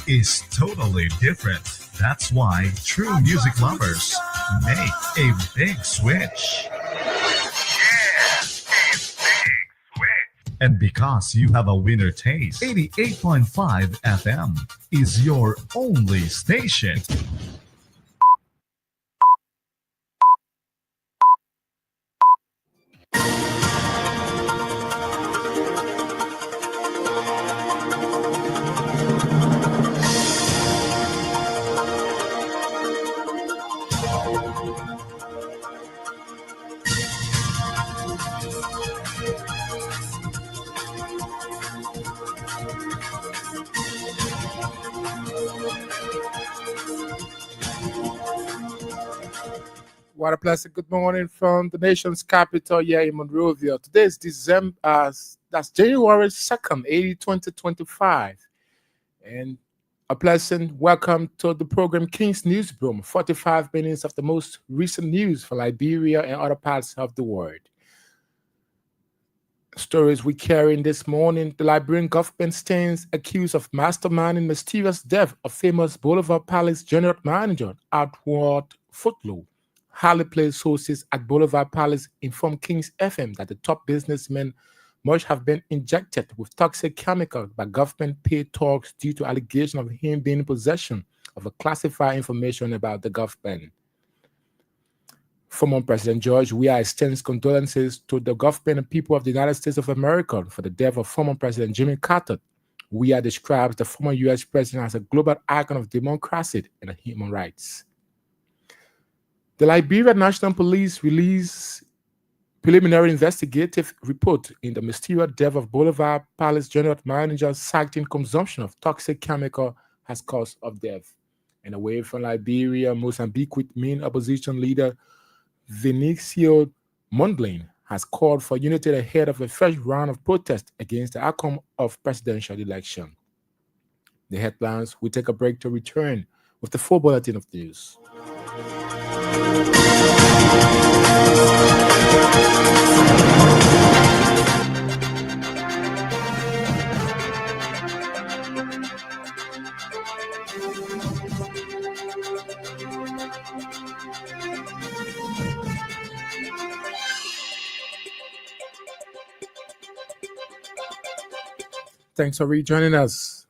is totally different. That's why true music lovers make a big switch. And because you have a winner taste, 88.5 FM is your only station. What a pleasant good morning from the nation's capital here in Monrovia. Today is December, that's January 2nd, 2025. And a pleasant welcome to the program King's Newsroom, 45 minutes of the most recent news for Liberia and other parts of the world. Stories we carry in this morning: the Liberian government stands accused of masterminding mysterious death of famous Boulevard Palace general manager Edward Footlow. Highly placed sources at Boulevard Palace informed Kings FM that the top businessman must have been injected with toxic chemicals by government paid talks due to allegation of him being in possession of a classified information about the government. Former President George, we extends condolences to the government and people of the United States of America for the death of former President Jimmy Carter. We describes the former U.S. president as a global icon of democracy and human rights. The Liberia National Police released preliminary investigative report in the mysterious death of Boulevard Palace general manager, citing consumption of toxic chemical as cause of death. And away from Liberia, Mozambique main opposition leader Vinicio Mondlane has called for unity ahead of a fresh round of protests against the outcome of presidential election. The headlines. We take a break to return with the full bulletin of news. Thanks for rejoining us.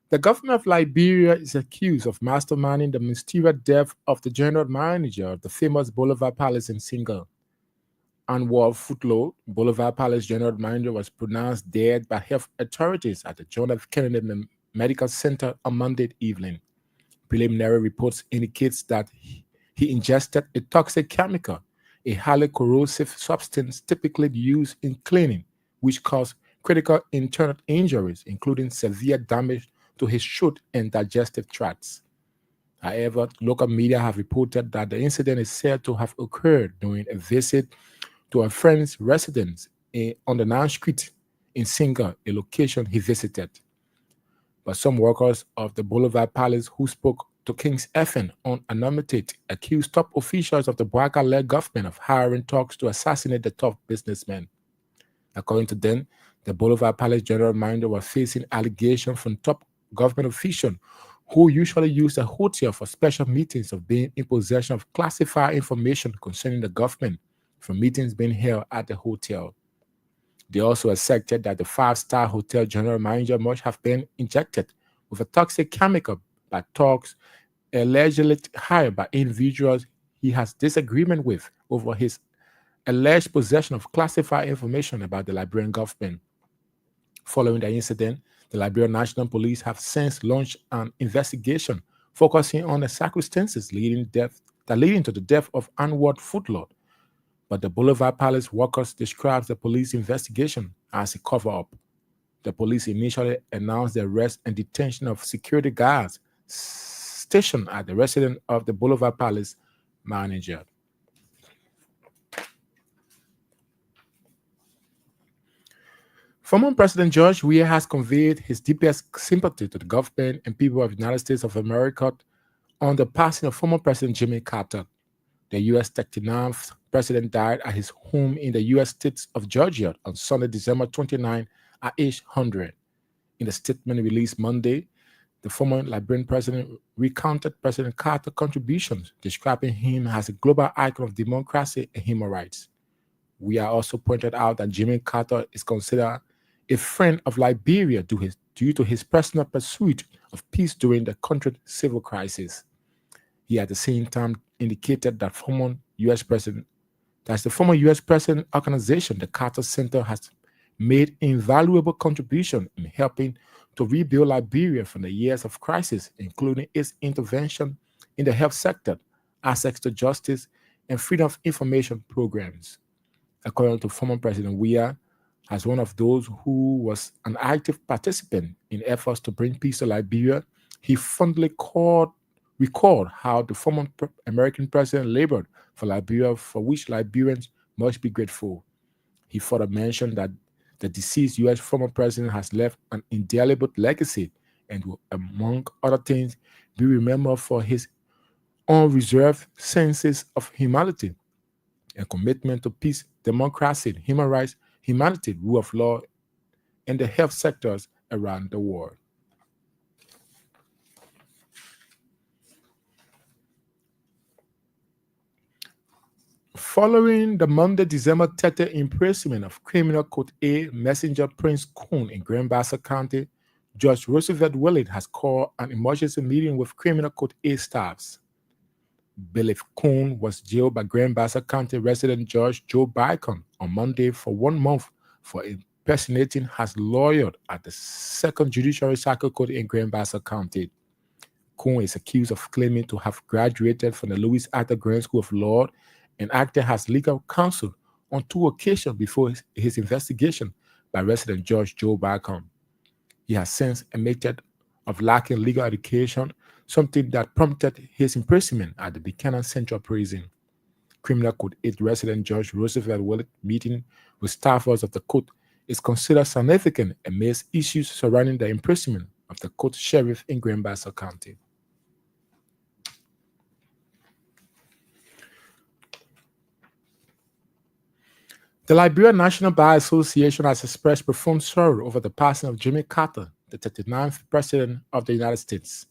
The government of Liberia is accused of masterminding the mysterious death of the general manager of the famous Boulevard Palace in Singa. Anwar Footlow, Boulevard Palace general manager, was pronounced dead by health authorities at the John F. Kennedy Medical Center on Monday evening. Preliminary reports indicates that he ingested a toxic chemical, a highly corrosive substance typically used in cleaning, which caused critical internal injuries, including severe damage to his throat and digestive tracts. However, local media have reported that the incident is said to have occurred during a visit to a friend's residence on the 9th Street in Singa, a location he visited. But some workers of the Boulevard Palace who spoke to King's FM on anonymity accused top officials of the Bouaka-led government of hiring talks to assassinate the top businessman. According to them, the Boulevard Palace general manager was facing allegations from top government officials who usually use the hotel for special meetings of being in possession of classified information concerning the government from meetings being held at the hotel. They also asserted that the five-star hotel general manager must have been injected with a toxic chemical by talks allegedly hired by individuals he has disagreement with over his alleged possession of classified information about the Liberian government. Following the incident, the Liberian National Police have since launched an investigation focusing on the circumstances leading to the death of Anwar Footlow. But the Boulevard Palace workers described the police investigation as a cover-up. The police initially announced the arrest and detention of security guards stationed at the residence of the Boulevard Palace manager. Former President George Weah has conveyed his deepest sympathy to the government and people of the United States of America on the passing of former President Jimmy Carter. The U.S. 39th president died at his home in the U.S. state of Georgia on Sunday, December 29, at age 100. In a statement released Monday, The former Liberian president recounted President Carter's contributions, describing him as a global icon of democracy and human rights. We are also pointed out that Jimmy Carter is considered a friend of Liberia due to his personal pursuit of peace during the country's civil crisis. He at the same time indicated that the former U.S. President organization, the Carter Center, has made invaluable contribution in helping to rebuild Liberia from the years of crisis, including its intervention in the health sector, access to justice, and freedom of information programs. According to former President Weah, as one of those who was an active participant in efforts to bring peace to Liberia, he fondly recalled how the former American president labored for Liberia, for which Liberians must be grateful. He further mentioned that the deceased U.S. former president has left an indelible legacy and will, among other things, be remembered for his unreserved senses of humanity and commitment to peace, democracy, human rights, humanity, rule of law, and the health sectors around the world. Following the Monday, December 30 imprisonment of criminal Code A messenger Prince Coon in Grand Bassa County, Judge Roosevelt Willard has called an emergency meeting with criminal Code A staffs. Billy Coon was jailed by Grand Bassa County resident Judge Joe Bacon on Monday for 1 month for impersonating his lawyer at the Second Judiciary Circuit Court in Grand Bassa County. Coon is accused of claiming to have graduated from the Louis Arthur Grant School of Law and acted as legal counsel on 2 occasions before his investigation by resident Judge Joe Bacon. He has since admitted of lacking legal education, something that prompted his imprisonment at the Buchanan Central Prison. Criminal Code 8 resident Judge Roosevelt Willard meeting with staffers of the court is considered significant amidst issues surrounding the imprisonment of the court sheriff in Grand Bassa County. The Liberia National Bar Association has expressed profound sorrow over the passing of Jimmy Carter, the 39th President of the United States.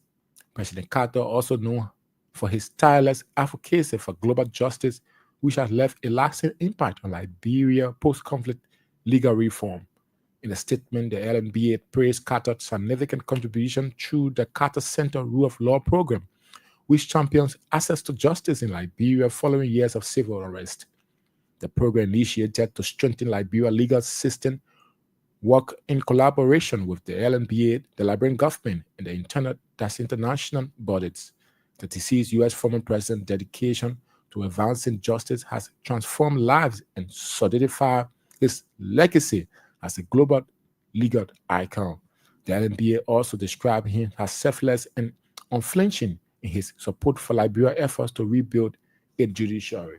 President Carter, also known for his tireless advocacy for global justice, which has left a lasting impact on Liberia post-conflict legal reform. In a statement, the LNBA praised Carter's significant contribution through the Carter Center Rule of Law program, which champions access to justice in Liberia following years of civil unrest. The program initiated to strengthen Liberia's legal system, work in collaboration with the LNBA, the Liberian government, and the international bodies. The deceased U.S. former president's dedication to advancing justice has transformed lives and solidified his legacy as a global legal icon. The LNBA also described him as selfless and unflinching in his support for Liberia's efforts to rebuild its judiciary.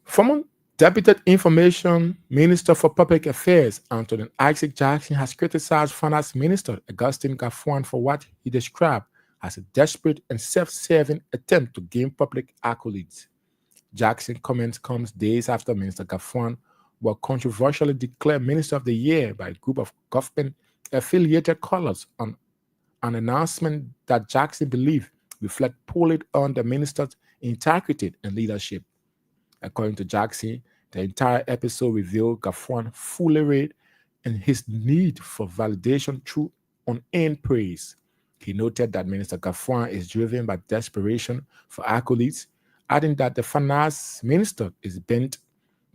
Former Deputy Information Minister for Public Affairs Anthony Isaac Jackson has criticized Finance Minister Augustine Gaffwan for what he described as a desperate and self-serving attempt to gain public accolades. Jackson's comments comes days after Minister Gaffwan was controversially declared Minister of the Year by a group of government-affiliated callers on an announcement that Jackson believed reflect poorly on the minister's integrity and leadership. According to Jackson, the entire episode revealed Gaffwan's foolery and his need for validation through unearned praise. He noted that Minister Gaffwan is driven by desperation for accolades, adding that the finance minister is bent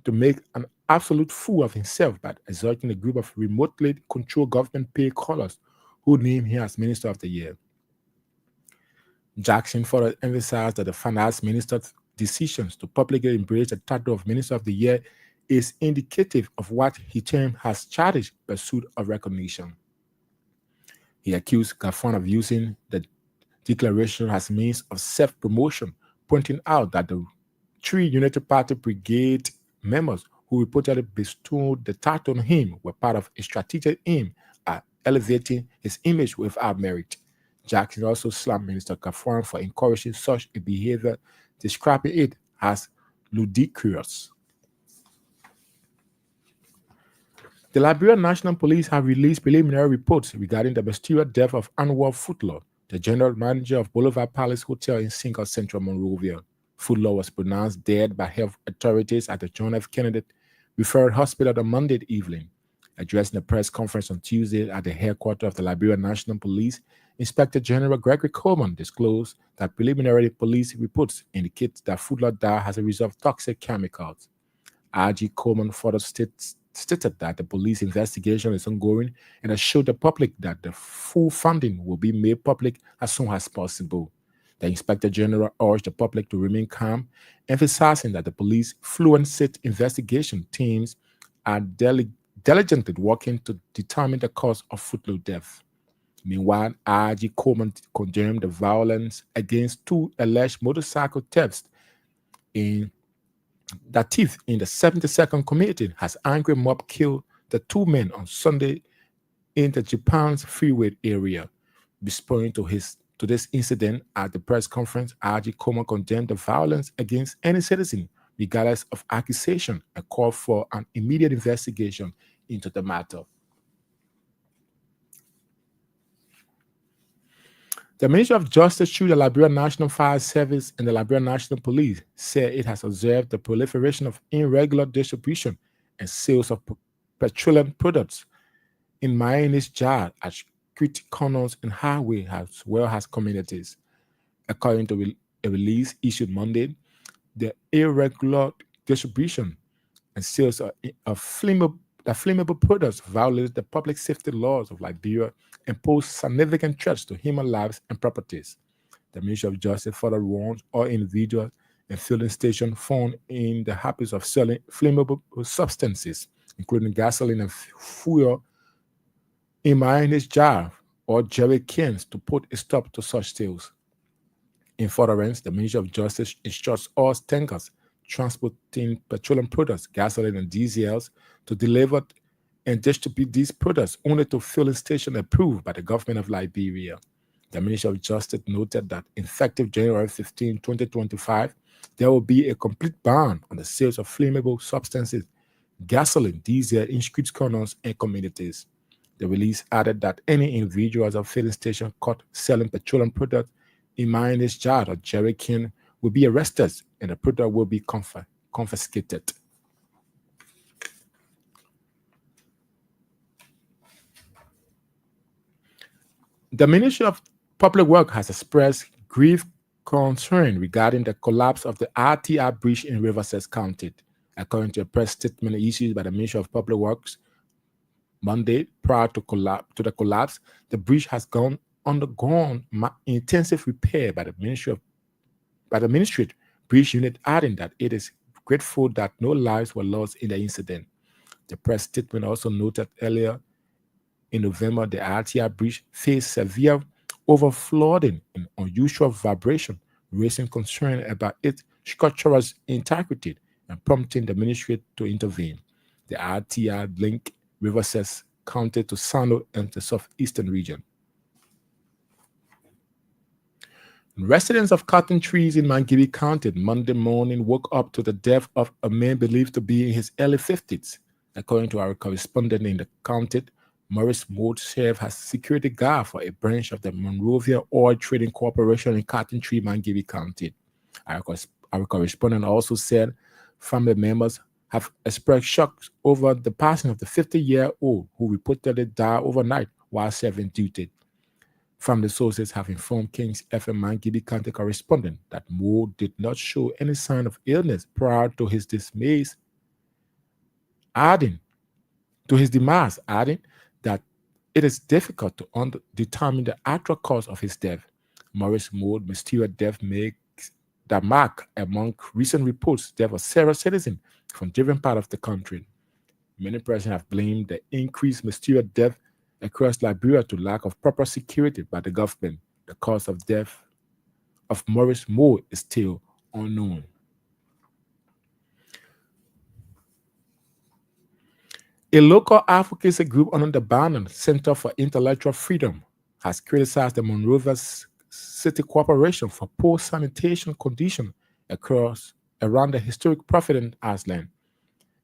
to make an absolute fool of himself by exhorting a group of remotely controlled government paid callers who name him as Minister of the Year. Jackson further emphasized that the finance minister's decisions to publicly embrace the title of Minister of the Year is indicative of what he termed as childish pursuit of recognition. He accused Gaffwan of using the declaration as means of self-promotion, pointing out that the 3 United Party Brigade members who reportedly bestowed the title on him were part of a strategic aim at elevating his image without merit. Jackson also slammed Minister Gaffwan for encouraging such a behavior, describing it as ludicrous. The Liberian National Police have released preliminary reports regarding the mysterious death of Anwar Footlaw, the general manager of Boulevard Palace Hotel in Single Central Monrovia. Footlaw was pronounced dead by health authorities at the John F. Kennedy Referral Hospital on Monday evening. Addressing a press conference on Tuesday at the headquarters of the Liberian National Police, Inspector General Gregory Coleman disclosed that preliminary police reports indicate that Footlaw died as a result of toxic chemicals. RG Coleman further stated that the police investigation is ongoing and assured the public that the full funding will be made public as soon as possible. The Inspector General urged the public to remain calm, emphasizing that the police fluent investigation teams are diligently working to determine the cause of Footlow's death. Meanwhile, RG Coleman condemned the violence against two alleged motorcycle thefts in thief in the 72nd community has angry mob killed the two men on Sunday in the Japan's freeway area. Responding to this incident at the press conference, RG Coleman condemned the violence against any citizen, regardless of accusation, and called for an immediate investigation into the matter. The Ministry of Justice, through the Liberian National Fire Service and the Liberian National Police, said it has observed the proliferation of irregular distribution and sales of petroleum products in mayonnaise jars at street corners and highways as well as communities. According to a release issued Monday, the irregular distribution and sales of flammable products violated the public safety laws of Liberia and pose significant threats to human lives and properties. The Ministry of Justice further warns all individuals and filling stations found in the habits of selling flammable substances, including gasoline and fuel, in mayonnaise jar or jerry cans, to put a stop to such sales. In furtherance, the Ministry of Justice instructs all tankers transporting petroleum products, gasoline, and diesels to deliver and distribute these products only to filling stations approved by the government of Liberia. The Ministry of Justice noted that effective January 15, 2025, there will be a complete ban on the sales of flammable substances, gasoline, diesel in street corners and communities. The release added that any individuals or filling station caught selling petroleum products in mayonnaise jar or jerry can will be arrested and the product will be confiscated. The Ministry of Public Works has expressed grave concern regarding the collapse of the RTI bridge in Riverside County. According to a press statement issued by the Ministry of Public Works Monday, prior to the collapse, the bridge has undergone intensive repair by the Ministry Bridge Unit, adding that it is grateful that no lives were lost in the incident. The press statement also noted earlier in November the RTI bridge faced severe overflooding and unusual vibration, raising concern about its structural integrity and prompting the ministry to intervene. The RTI link Riverside County to Sano and the southeastern region. Residents of cotton trees in Mangere County Monday morning woke up to the death of a man believed to be in his early 50s. According to our correspondent in the county, Morris Mood served as security guard for a branch of the Monrovia Oil Trading Corporation in Cotton Tree, Mangere County. Our correspondent also said family members have expressed shock over the passing of the 50-year-old who reportedly died overnight while serving duty. Family sources have informed Kings FM Mangere County correspondent that Moore did not show any sign of illness prior to his demise, adding that it is difficult to determine the actual cause of his death. Morris Moore's mysterious death makes the mark among recent reports death of several citizens from different parts of the country. Many persons have blamed the increased mysterious death across Liberia to lack of proper security by the government. The cause of death of Morris Moore is still unknown. A local advocacy group under the banner Center for Intellectual Freedom has criticized the Monrovia City Corporation for poor sanitation conditions around the historic Providence Island.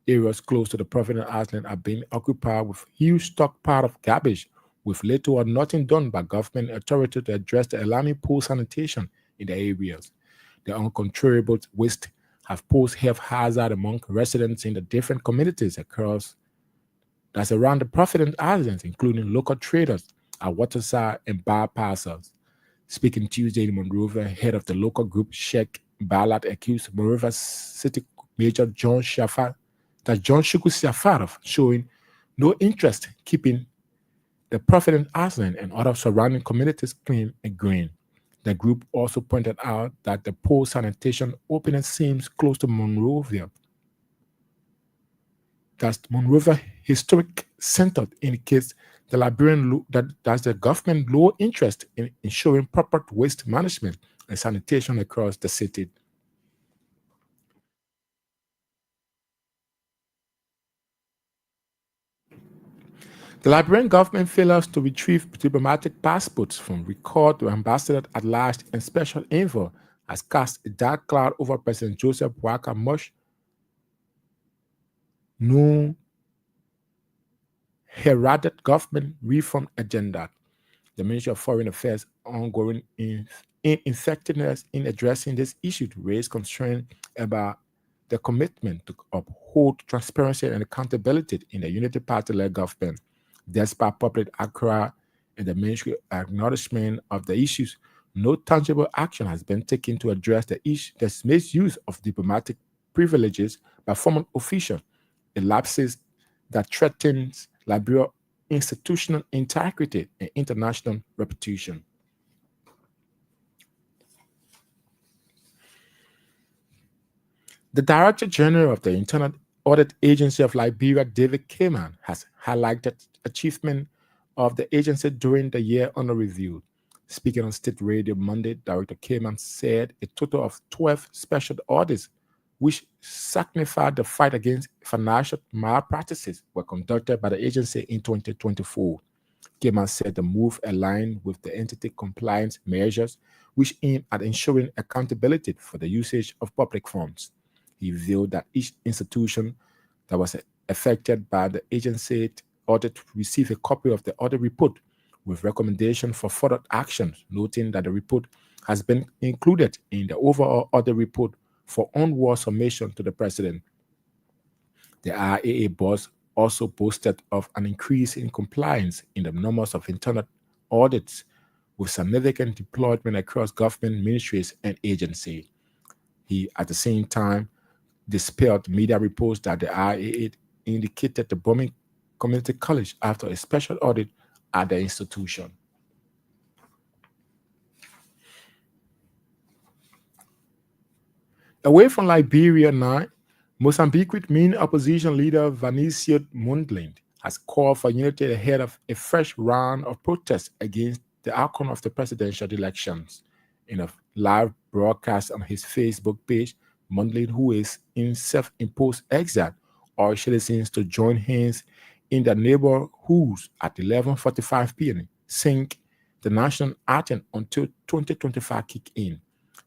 Areas close to the Providence Island are being occupied with huge stockpile of garbage, with little or nothing done by government authorities to address the alarming poor sanitation in the areas. The uncontrollable waste have posed health hazard among residents in the different communities across that's around the Providence Islands, including local traders at waterside and bypassers. Speaking Tuesday in Monrovia, head of the local group Sheikh Ballard accused Monrovia City Major John Shuku Safarov showing no interest keeping the Providence Island and other surrounding communities clean and green. The group also pointed out that the poor sanitation opening seems close to Monrovia. That Monrovia Historic Center indicates the that's the government low interest in ensuring proper waste management and sanitation across the city. The Liberian government failures to retrieve diplomatic passports from record to ambassador at large and special envoy has cast a dark cloud over President Joseph Boakai much known heralded government reform agenda. The Ministry of Foreign Affairs ongoing ineffectiveness in addressing this issue to raise concern about the commitment to uphold transparency and accountability in the Unity Party-led government. Despite public outcry and the ministry acknowledgement of the issues, no tangible action has been taken to address the misuse of diplomatic privileges by foreign officials, a lapses that threatens Liberia's institutional integrity and international reputation. The Director General of the Internal Audit Agency of Liberia, David Kaman, has highlighted achievement of the agency during the year under review. Speaking on state radio Monday, Director Kaman said a total of 12 special audits, which signified the fight against financial malpractices, were conducted by the agency in 2024. Kaman said the move aligned with the entity compliance measures, which aim at ensuring accountability for the usage of public funds. He revealed that each institution that was affected by the agency audit received a copy of the audit report with recommendation for further actions, noting that the report has been included in the overall audit report for onward submission to the president. The IAA boss also boasted of an increase in compliance in the numbers of internal audits, with significant deployment across government ministries and agencies. He, at the same time, dispelled media reports that the IAA indicated the bombing community college after a special audit at the institution. Away from Liberia now, Mozambique's main opposition leader Vanicio Mondlane has called for unity ahead of a fresh round of protests against the outcome of the presidential elections. In a live broadcast on his Facebook page, Mondlane, who is in self-imposed exile, urged citizens to join hands in their neighborhoods at 11:45 p.m., sync the national anthem until 2025 kick in.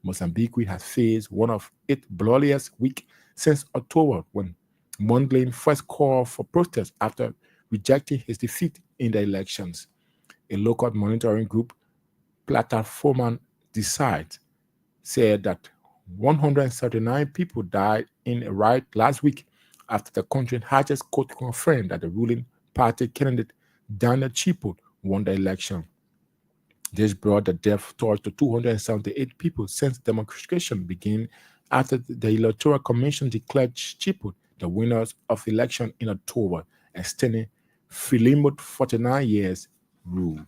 Mozambique has faced one of its bloodiest weeks since October, when Mondlane first called for protest after rejecting his defeat in the elections. A local monitoring group, Plataforma Decide, said that 179 people died in a riot last week after the country's highest court confirmed that the ruling party candidate Daniel Chipo won the election. This brought the death toll to 278 people since demonstration began after the Electoral Commission declared Chipo the winners of the election in October, extending Frelimo's 49 years rule.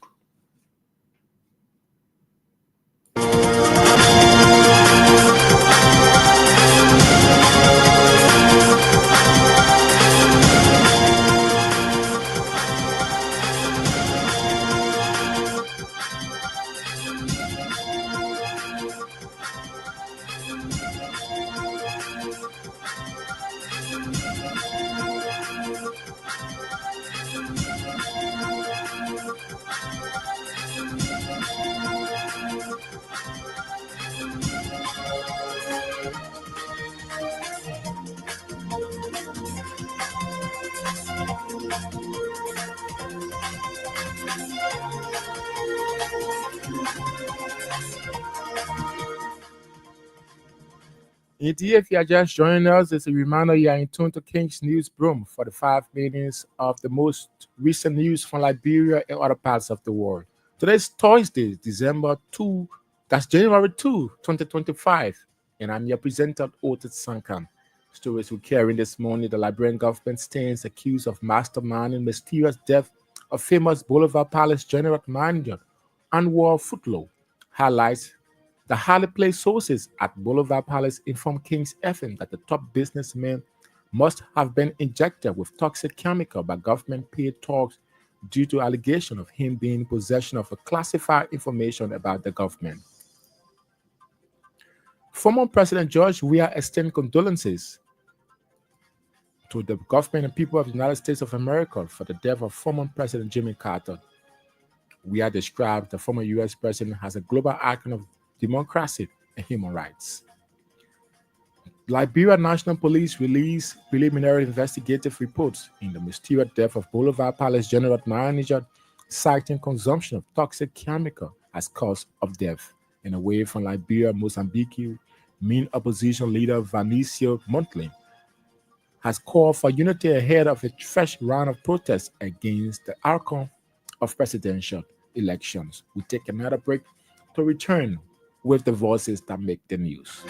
Indeed, if you are just joining us, it's a reminder you are in tune to King's News Broom for the 5 minutes of the most recent news from Liberia and other parts of the world. Today's Thursday, December 2, that's January 2, 2025, and I'm your presenter, Otis Sankan. Stories we carry this morning: the Liberian government stands accused of masterminding mysterious death of famous Boulevard Palace general manager Anwar Footlow. Highlights: the highly placed sources at Boulevard Palace informed King's FM that the top businessman must have been injected with toxic chemical by government paid talks due to allegation of him being in possession of a classified information about the government. Former President George Weah extended condolences to the government and people of the United States of America for the death of former President Jimmy Carter. Weah described the former US president as a global icon of democracy and human rights. Liberia National Police released preliminary investigative reports in the mysterious death of Boulevard Palace general manager, citing consumption of toxic chemical as cause of death. And away from Liberia, Mozambique, main opposition leader Vanicio Montlin has called for unity ahead of a fresh round of protests against the outcome of presidential elections. We take another break to return with the voices that make the news.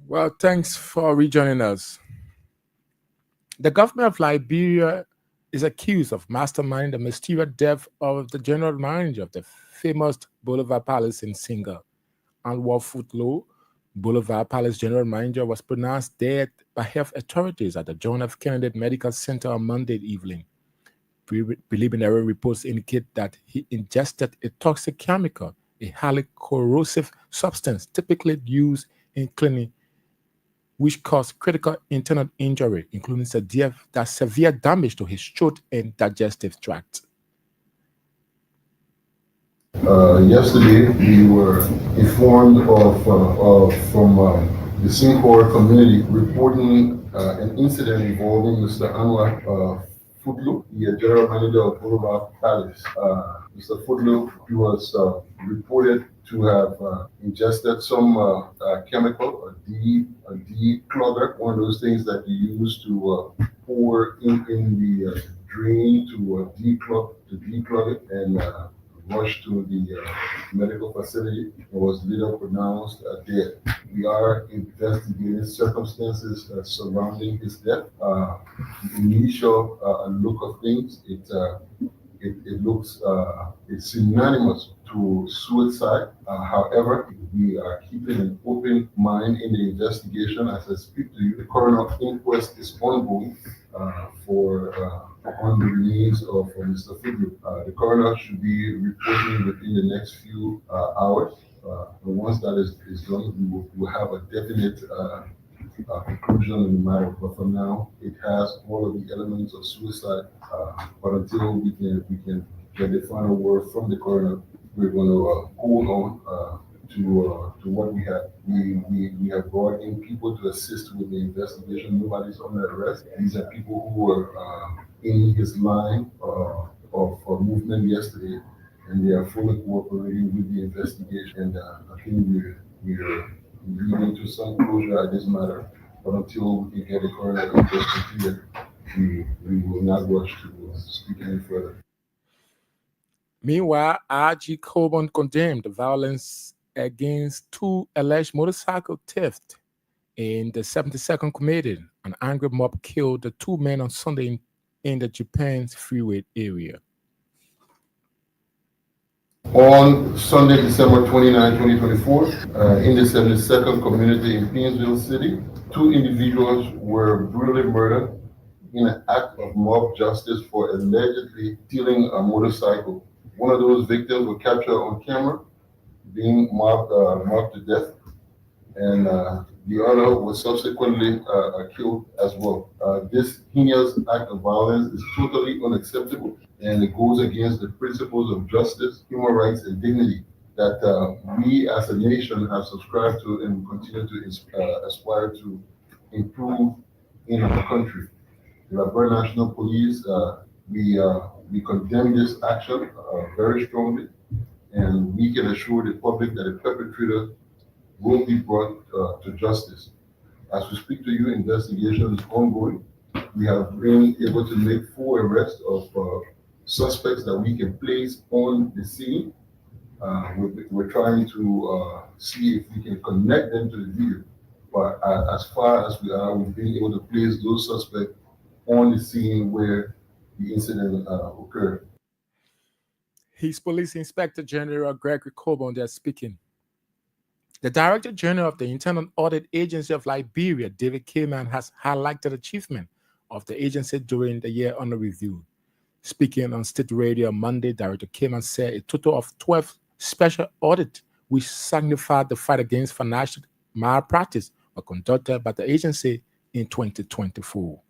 Well, thanks for rejoining us. The government of Liberia is accused of masterminding the mysterious death of the general manager of the famous Boulevard Palace in Singa. Anwar Footlow, Boulevard Palace general manager, was pronounced dead by health authorities at the John F. Kennedy Medical Center on Monday evening. Preliminary reports indicate that he ingested a toxic chemical, a highly corrosive substance typically used in cleaning, which caused critical internal injury, including severe damage to his throat and digestive tract. Yesterday, we were informed from the Singapore community reporting an incident involving Mr. Anwar Footlow, the general manager of Boulevard Palace. Mr. Footlow, he was reported to have ingested some chemical, a declogger, one of those things that you use to pour in the drain to declog it, and rushed to the medical facility and was later pronounced dead. We are investigating circumstances surrounding his death. The initial look of things, it looks it's synonymous to suicide. However, we are keeping an open mind in the investigation. As I speak to you, the coroner inquest is ongoing for on the remains of Mr. Footlow. The coroner should be reporting within the next few hours. And once that is done, we will have a definite conclusion on the matter. But for now, it has all of the elements of suicide. But until we can get the final word from the coroner, we're going to hold on to what we have. We have brought in people to assist with the investigation. Nobody's under arrest. These are people who were in his line of movement yesterday. and they are fully cooperating with the investigation. And I think we're leading to some closure at this matter. But until we can get a coroner inquest completed, we will not rush to speak any further. Meanwhile, R.G. Coburn condemned the violence against two alleged motorcycle theft in the 72nd Committee. An angry mob killed the two men on Sunday in the Japan's freeway area. On Sunday, December 29, 2024, in the 72nd community in Painesville City, two individuals were brutally murdered in an act of mob justice for allegedly stealing a motorcycle. One of those victims was captured on camera being mobbed to death, and the other was subsequently killed as well. This heinous act of violence is totally unacceptable, and it goes against the principles of justice, human rights, and dignity that we as a nation have subscribed to and continue to aspire to improve in our country. The Alberta National Police, we condemn this action very strongly, and we can assure the public that the perpetrator will be brought to justice. As we speak to you, investigation is ongoing. We have been able to make full arrest of suspects that we can place on the scene. We're trying to see if we can connect them to the video. But as far as we are, we've been able to place those suspects on the scene where the incident occurred. His Police Inspector General Gregory Coburn there speaking. The Director General of the Internal Audit Agency of Liberia, David Kamen, has highlighted achievement of the agency during the year under review. Speaking on state radio on Monday, Director Kamen said a total of 12 special audits, which signified the fight against financial malpractice, were conducted by the agency in 2024.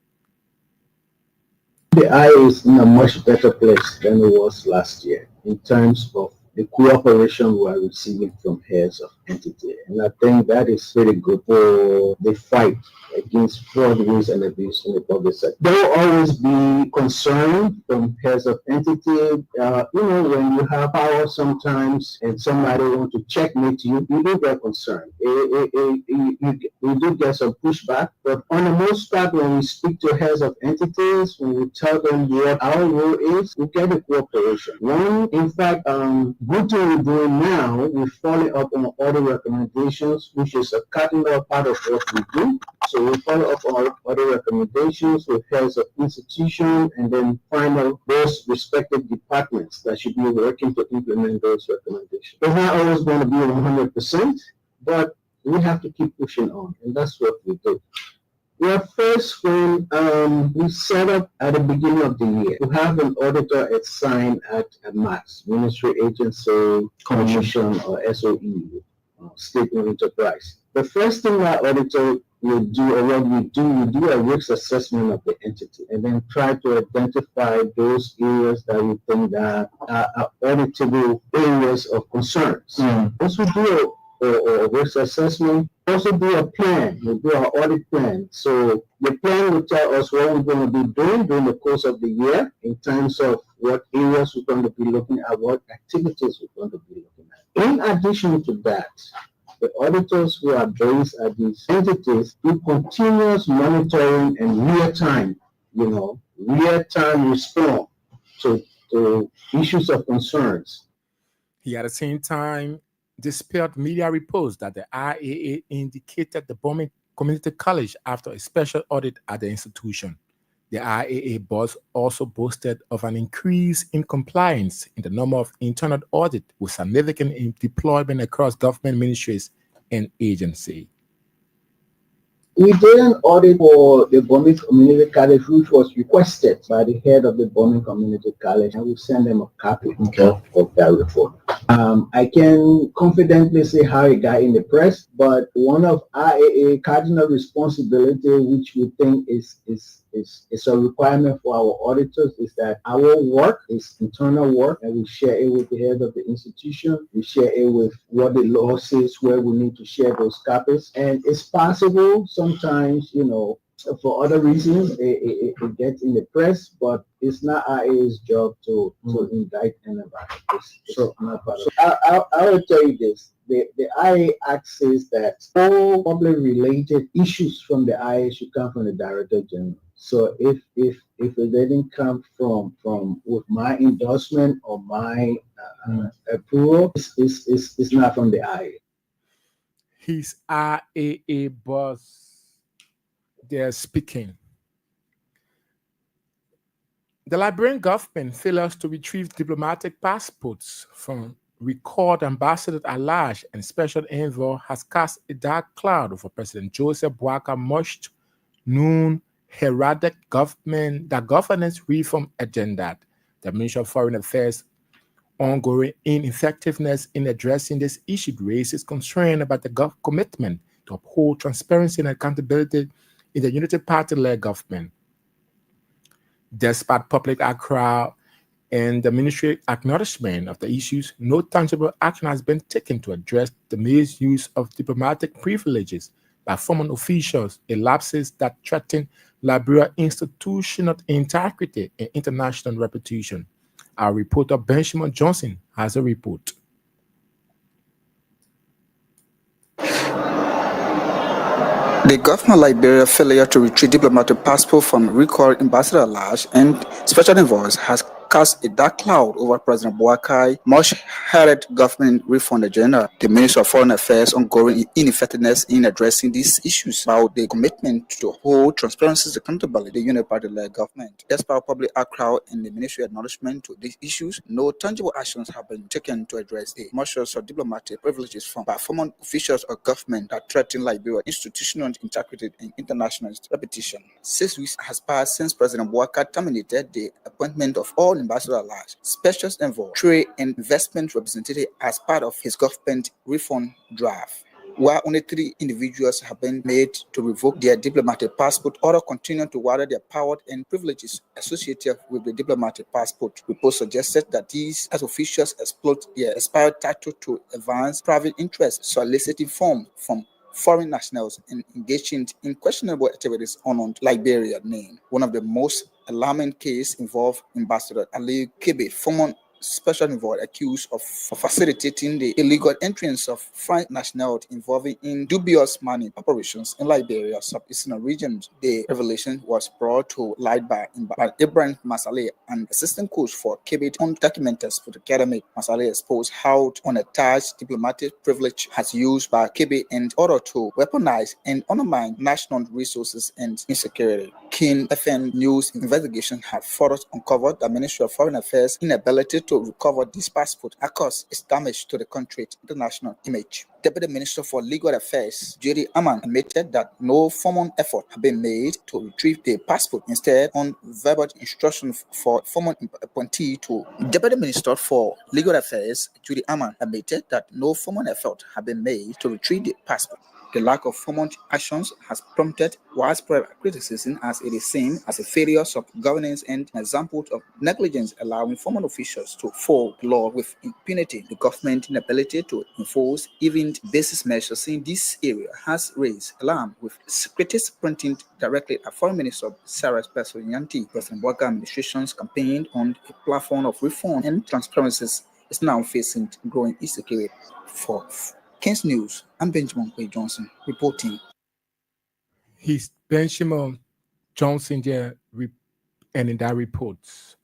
The eye is in a much better place than it was last year in terms of the cooperation we are receiving from heads of entity. And I think that is very good for the fight against fraud, abuse, and abuse in the public sector. There will always be concern from heads of entity. When you have power sometimes and somebody wants to checkmate you, you do get concerned. We do get some pushback, but on the most part, when we speak to heads of entities, when we tell them what our role is, we get the cooperation. One, in fact, good thing we're doing now, we're following up on all the recommendations, which is a cardinal part of what we do. So we follow up on other recommendations with heads of institution and then find out those respective departments that should be working to implement those recommendations. It's not always going to be 100%, but we have to keep pushing on, and that's what we do. Well, first, when we set up at the beginning of the year, to have an auditor assigned at a MAX, Ministry Agency Commission or SOE, State-owned enterprise. The first thing our auditor will do, or what we do a risk assessment of the entity and then try to identify those areas that we think that are auditable areas of concerns. Once we do a risk assessment, also do a plan. We do our audit plan. So the plan will tell us what we're going to be doing during the course of the year in terms of what areas we're going to be looking at, what activities we're going to be looking at. In addition to that, the auditors who are based at these entities do continuous monitoring and real-time response to issues of concerns. He at the same time dispelled media reports that the IAA indicated the bombing community college after a special audit at the institution. The IAA boss also boasted of an increase in compliance in the number of internal audits with significant deployment across government ministries and agencies. We did an audit for the Bombing Community College, which was requested by the head of the Bombing Community College, and we sent them a copy of that report. I can confidently say how it got in the press, but one of IAA cardinal responsibility, which we think is a requirement for our auditors, is that our work is internal work, and we share it with the head of the institution. We share it with what the law says where we need to share those copies, and it's possible sometimes, for other reasons, it gets in the press, but it's not IA's job to indict anybody. It's not part of it. I will tell you this. The IA Act says that all public related issues from the IA should come from the Director General. So if it didn't come from with my endorsement or my approval, it's not from the IA. His RAA boss, they're speaking. The Liberian government failures to retrieve diplomatic passports from record ambassador at large and special envoy has cast a dark cloud over President Joseph Boakai most noon heralded governance reform agenda. The Ministry of Foreign Affairs ongoing ineffectiveness in addressing this issue raises concern about the commitment to uphold transparency and accountability in the Unity Party-led government. Despite public outcry and the ministry acknowledgement of the issues, no tangible action has been taken to address the misuse of diplomatic privileges by foreign officials, a lapses that threaten Liberia's institutional integrity and international reputation. Our reporter Benjamin Johnson has a report. The government of Liberia failure to retrieve diplomatic passport from recalled ambassador at large and special envoys has cast a dark cloud over President Boakai much heralded government reform agenda. The Ministry of Foreign Affairs ongoing ineffectiveness in addressing these issues about the commitment to hold transparency and accountability the Unity Party-led government. Despite public outcry and the ministry acknowledgement to these issues, no tangible actions have been taken to address the measures of diplomatic privileges from by former officials of government that threaten Liberia's institutional integrity and international reputation. 6 weeks has passed since President Boakai terminated the appointment of all ambassador at large, special envoy, trade and investment representative as part of his government reform draft. While only 3 individuals have been made to revoke their diplomatic passport, others continue to wield their power and privileges associated with the diplomatic passport. Reports suggested that these as officials exploit their expired title to advance private interests, soliciting funds from foreign nationals and engaging in questionable activities on Liberia's name. One of the most alarming cases involved Ambassador Ali Kebe, former special envoy accused of facilitating the illegal entrance of foreign nationals involving in dubious money operations in Liberia's southeastern region. The revelation was brought to light by Ibrahim Masale, an assistant coach for Kebe undocumented for the academy. Masale exposed how unattached diplomatic privilege has used by Kebe in order to weaponize and undermine national resources and insecurity. King FN News investigation have further uncovered the Ministry of Foreign Affairs' inability to recover this passport across its damage to the country's international image. Deputy Minister for Legal Affairs, Judy Aman, admitted that no formal effort had been made to retrieve the passport. Instead, on verbal instruction for former appointee to Deputy Minister for Legal Affairs, Judy Aman, admitted that no formal effort had been made to retrieve the passport. The lack of formal actions has prompted widespread criticism as it is seen as a failure of governance and an example of negligence allowing formal officials to follow the law with impunity. The government's inability to enforce even basic measures in this area has raised alarm, with critics pointing directly at Foreign Minister Sarah Spencer-Nyanti. President Boakai administration's campaign on a platform of reform and transparency is now facing growing insecurity. For King's News, I'm Benjamin Quay Johnson reporting. He's Benjamin Johnson there, and in that reports.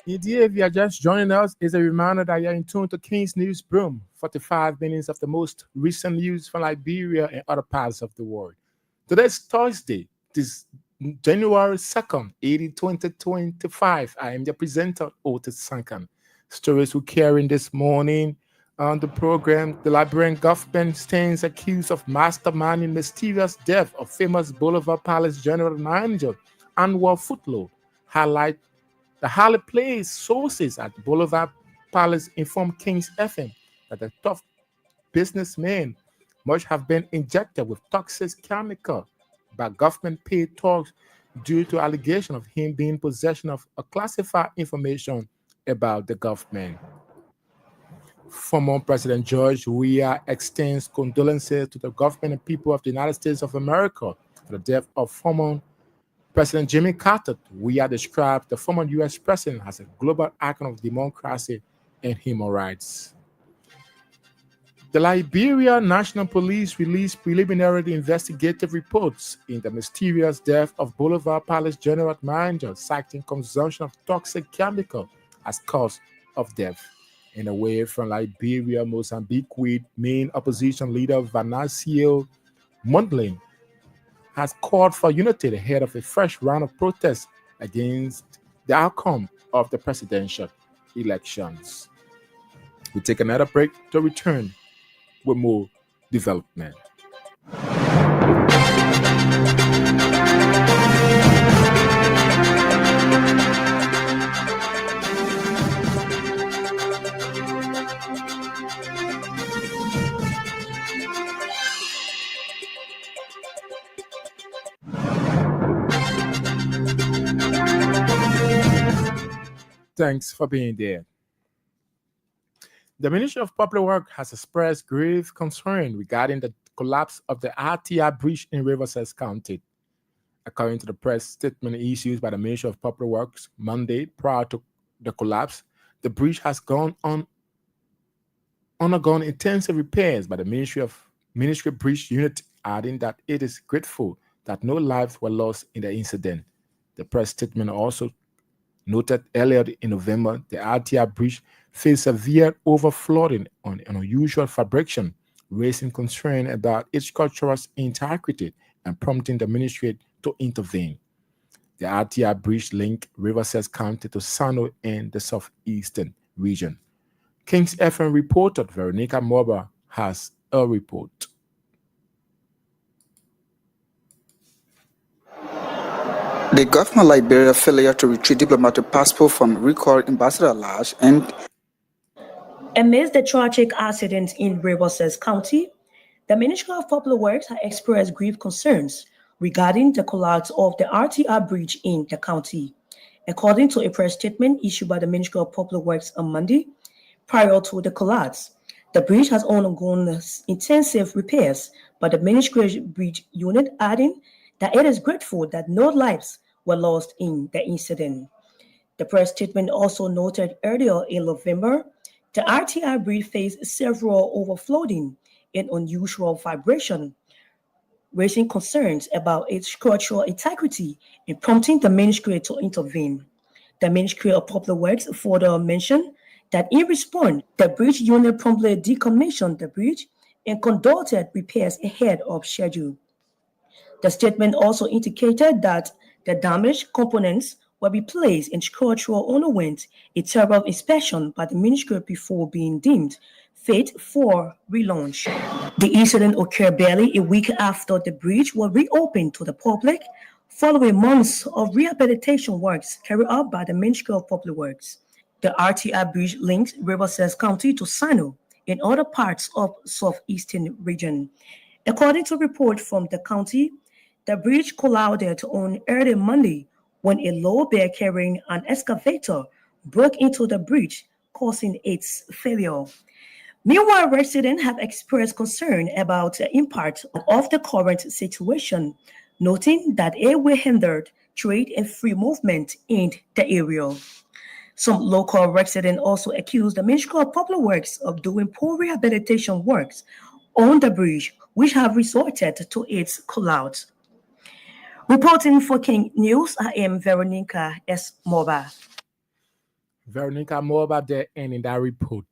Indeed, if you are just joining us, it's a reminder that you're in tune to King's News Broom, 45 minutes of the most recent news from Liberia and other parts of the world. Today's Thursday, this January 2nd, 2025. I am the presenter, Otis Sankan. Stories we're carrying this morning on the program: the Liberian government stands accused of masterminding mysterious death of famous Boulevard Palace general manager Anwar Footload. Highlight the highly placed sources at Boulevard Palace informed Kings FM that the tough businessman must have been injected with toxic chemical by government-paid thugs due to allegation of him being in possession of a classified information about the government. Former President George Weah extends condolences to the government and people of the United States of America for the death of former President Jimmy Carter. Weah described the former U.S. president as a global icon of democracy and human rights. The Liberia National Police released preliminary investigative reports in the mysterious death of Boulevard Palace General Manager, citing consumption of toxic chemical as cause of death. And away from Liberia, Mozambique, main opposition leader Venancio Mondlane has called for unity ahead of a fresh round of protests against the outcome of the presidential elections. We take another break to return with more development. Thanks for being there. The Ministry of Public Works has expressed grave concern regarding the collapse of the RTI bridge in Riverside County. According to the press statement issued by the Ministry of Public Works Monday prior to the collapse, the bridge has undergone intensive repairs by the Ministry Bridge Unit, adding that it is grateful that no lives were lost in the incident. The press statement also noted earlier in November, the RTI bridge faced severe overflooding on an unusual fabrication, raising concern about its structural integrity and prompting the ministry to intervene. The RTI bridge linked Riverside County to Sano in the southeastern region. King's FM reporter Veronica Morba has a report. The government of Liberia failure to retrieve diplomatic passport from recalled ambassador at large and amidst the tragic accident in Riverside County, the Ministry of Public Works has expressed grave concerns regarding the collapse of the RTR bridge in the county. According to a press statement issued by the Ministry of Public Works on Monday, prior to the collapse, the bridge has undergone intensive repairs by the Ministry Bridge Unit, adding that it is grateful that no lives were lost in the incident. The press statement also noted earlier in November, the RTI bridge faced several overflowing and unusual vibration, raising concerns about its structural integrity and prompting the ministry to intervene. The Ministry of Public Works further mentioned that in response, the bridge unit promptly decommissioned the bridge and conducted repairs ahead of schedule. The statement also indicated that the damaged components will be placed and structural underwent a thorough inspection by the ministry before being deemed fit for relaunch. The incident occurred barely a week after the bridge was reopened to the public following months of rehabilitation works carried out by the Ministry of Public Works. The RTI bridge links Riverside County to Sano and other parts of southeastern region. According to report from the county, the bridge collided on early Monday when a low bear carrying an excavator broke into the bridge, causing its failure. Meanwhile, residents have expressed concern about the impact of the current situation, noting that it will hinder trade and free movement in the area. Some local residents also accused the Ministry of Public Works of doing poor rehabilitation works on the bridge, which have resulted to its collapse. Reporting for King News, I am Veronica S. Moba. Veronica Morba there ending that report.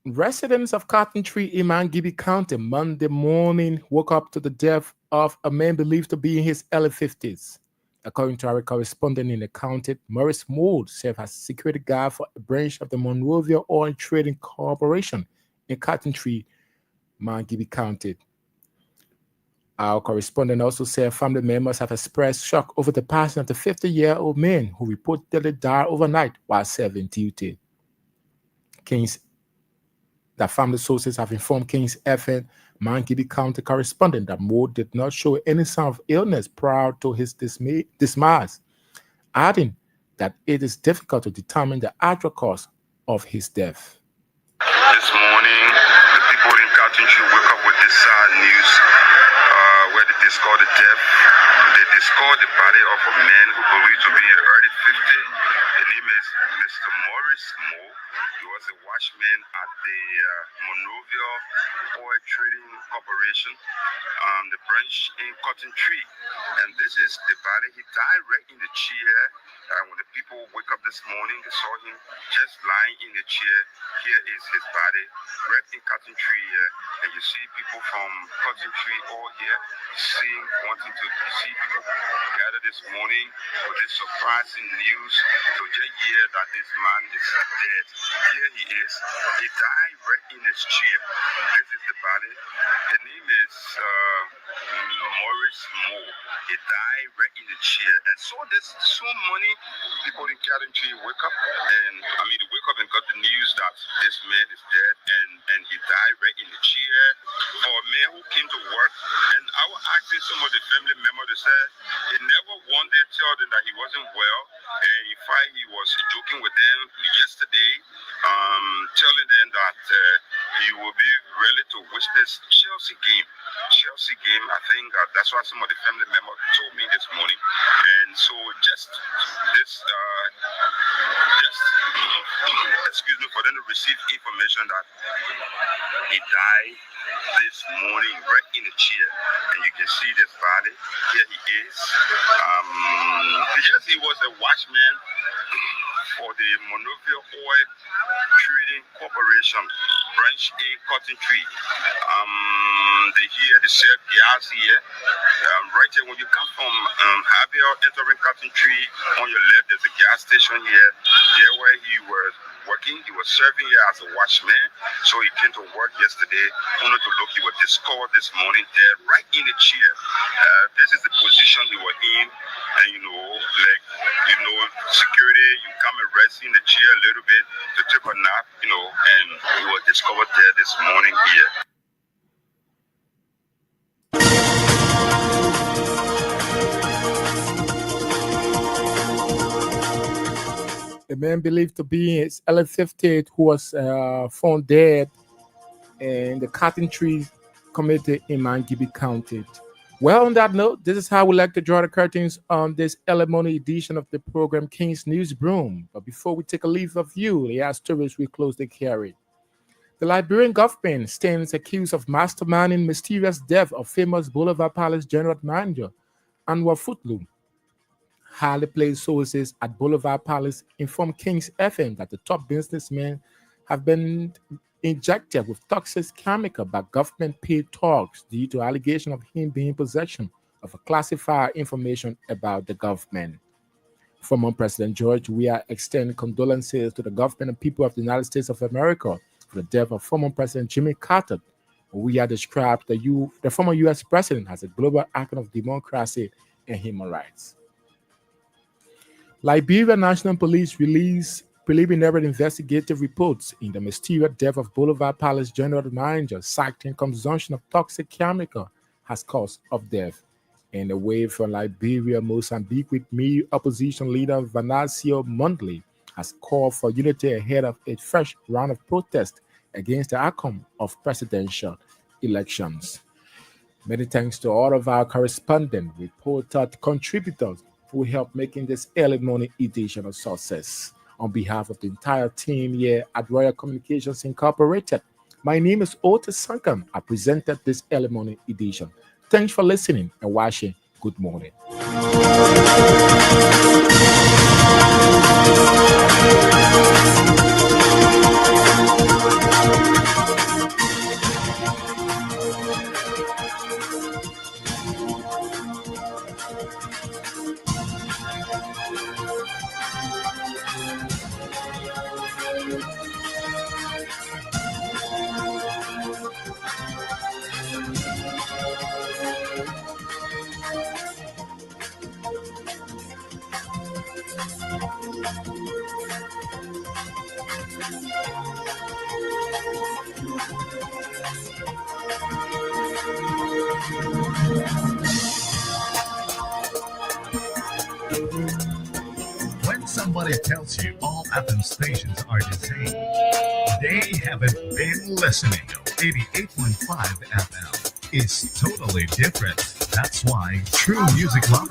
Residents of Cotton Tree in Mangibi County Monday morning woke up to the death of a man believed to be in his early 50s. According to our correspondent in the county, Maurice Mould served as security guard for a branch of the Monrovia Oil Trading Corporation in Cotton Tree, Mangibi County. Our correspondent also said family members have expressed shock over the passing of the 50-year-old man who reportedly died overnight while serving duty. King's That family sources have informed Kings FM Mangibi County correspondent that Moore did not show any sign of illness prior to his demise, adding that it is difficult to determine the actual cause of his death. This morning, the people in Cartington wake up with this sad news where they discovered the death. They discovered the body of a man who believed to be in the early 50s. The name is Mr. Morris Moore. He was a watchman at the Monrovia Oil Trading Corporation, the branch in Cotton Tree. And this is the body. He died right in the chair. When the people wake up this morning, they saw him just lying in the chair. Here is his body, right in Cotton Tree here. And you see people from Cotton Tree all here, wanting to see people gather this morning for this surprising news to just hear that this man is dead. Here he is. He died right in his chair. This is the body. The name is Morris Moore. He died right in the chair. And so there's so many people in Cotton Tree wake up, and they wake up and got the news that this man is dead, and he died right in the chair. For a man who came to work, and I was asking some of the family members, they said he never one day told them that he wasn't well, and in fact he was joking with them yesterday, telling them that he will be ready to witness Chelsea game. I think that's what some of the family members told me this morning, and so just excuse me, for them to receive information that he died this morning right in the chair, and you can see this body. Here he is. He was a watchman for the Monrovia Oil Trading Corporation branch in Cotton Tree. They sell gas here. Right here, when you come from Javier entering Cotton Tree, on your left there's a gas station here. There where he was working, he was serving here as a watchman. So he came to work yesterday, only to look, he was discovered this morning dead right in the chair. This is the position he was in, and security, you come and rest in the chair a little bit to take a nap, and he was discovered dead this morning here. A man believed to be in his early 50s who was found dead in the Cotton Tree community in Mangibi County. Well, on that note, this is how we like to draw the curtains on this early morning edition of the program King's News Broom. But before we take a leave of you, the last stories we closely carry. The Liberian government stands accused of masterminding mysterious death of famous Boulevard Palace general manager Anwar Footloom. Highly placed sources at Boulevard Palace informed Kings FM that the top businessmen have been injected with toxic chemical by government-paid talks due to allegation of him being in possession of classified information about the government. Former President George, we are extending condolences to the government and people of the United States of America for the death of former President Jimmy Carter. We are described the former U.S. president as a global icon of democracy and human rights. Liberia National Police released preliminary investigative reports in the mysterious death of Boulevard Palace general manager, citing consumption of toxic chemical as cause of death. And away from Liberia, Mozambique, with me, opposition leader Venancio Mondlane has called for unity ahead of a fresh round of protest against the outcome of presidential elections. Many thanks to all of our correspondent, reporter, contributors who helped making this early morning edition a success. On behalf of the entire team here at Royal Communications Incorporated, my name is Otis Sankam. I presented this early morning edition. Thanks for listening and watching. Good morning. When somebody tells you all FM stations are the same, they haven't been listening. 88.5 FM is totally different. That's why true music lovers